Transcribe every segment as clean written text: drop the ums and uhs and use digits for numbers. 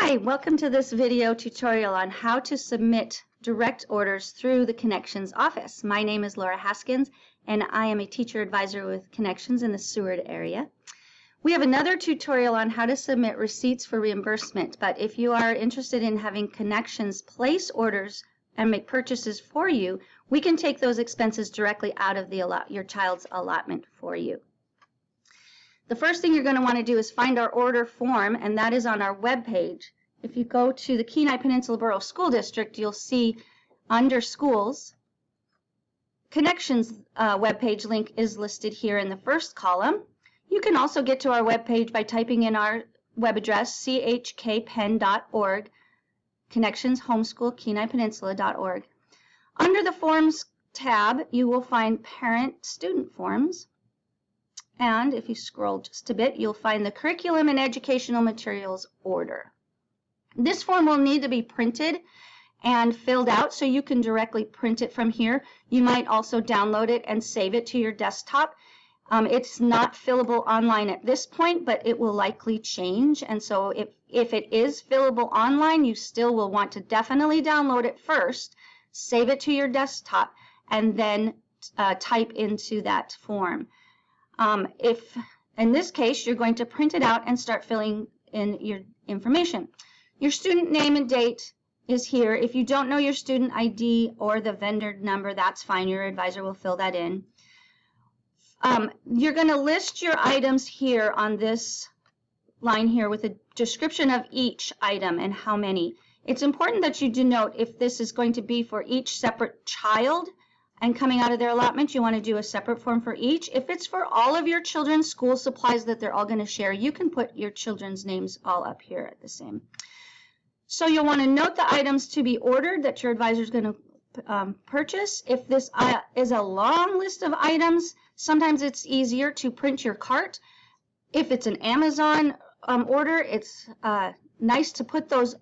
Hi, welcome to this video tutorial on how to submit direct orders through the Connections office. My name is Laura Haskins and I am a teacher advisor with Connections in the Seward area. We have another tutorial on how to submit receipts for reimbursement, but if you are interested in having Connections place orders and make purchases for you, we can take those expenses directly out of your child's allotment for you. The first thing you're going to want to do is find our order form, and that is on our web page. If you go to the Kenai Peninsula Borough School District, you'll see under Schools, Connections web page link is listed here in the first column. You can also get to our web page by typing in our web address, chkpen.org, Connections Homeschool, KenaiPeninsula.org. Under the Forms tab, you will find Parent-Student Forms. And if you scroll just a bit, you'll find the Curriculum and Educational Materials order. This form will need to be printed and filled out, so you can directly print it from here. You might also download it and save it to your desktop. It's not fillable online at this point, but it will likely change. And so if it is fillable online, you still will want to definitely download it first, save it to your desktop, and then type into that form. If in this case you're going to print it out and start filling in your information. Your student name and date is here. If you don't know your student ID or the vendor number, that's fine. Your advisor will fill that in. You're going to list your items here on this line here with a description of each item and how many. It's important that you denote if this is going to be for each separate child and coming out of their allotment, you want to do a separate form for each. If it's for all of your children's school supplies that they're all going to share, you can put your children's names all up here at the same. So you'll want to note the items to be ordered that your advisor is going to purchase. If this is a long list of items, sometimes it's easier to print your cart. If it's an Amazon order, it's nice to put those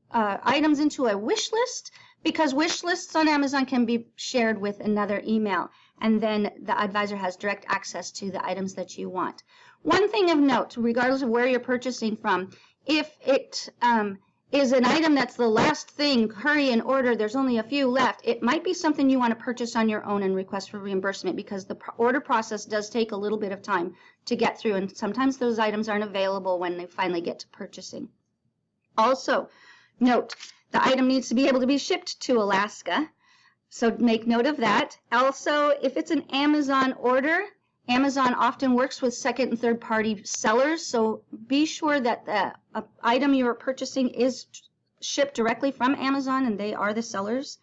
items into a wish list, because wish lists on Amazon can be shared with another email, and then the advisor has direct access to the items that you want. One thing of note, regardless of where you're purchasing from, if it is an item that's the last thing, hurry and order, there's only a few left, it might be something you want to purchase on your own and request for reimbursement, because the order process does take a little bit of time to get through, and sometimes those items aren't available when they finally get to purchasing. Also, note, the item needs to be able to be shipped to Alaska, so make note of that. Also, if it's an Amazon order, Amazon often works with second and third party sellers, so be sure that the item you are purchasing is shipped directly from Amazon and they are the sellers.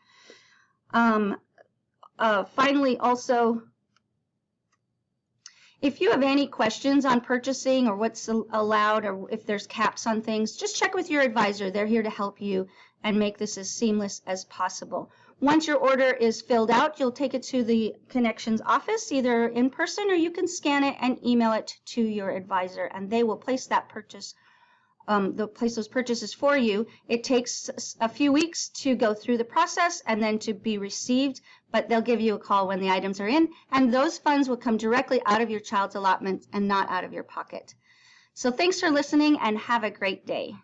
Finally, also, if you have any questions on purchasing or what's allowed or if there's caps on things, just check with your advisor. They're here to help you and make this as seamless as possible. Once your order is filled out, you'll take it to the Connections office, either in person or you can scan it and email it to your advisor, and they will place that purchase. They'll place those purchases for you. It takes a few weeks to go through the process and then to be received, but they'll give you a call when the items are in, and those funds will come directly out of your child's allotment and not out of your pocket. So thanks for listening and have a great day.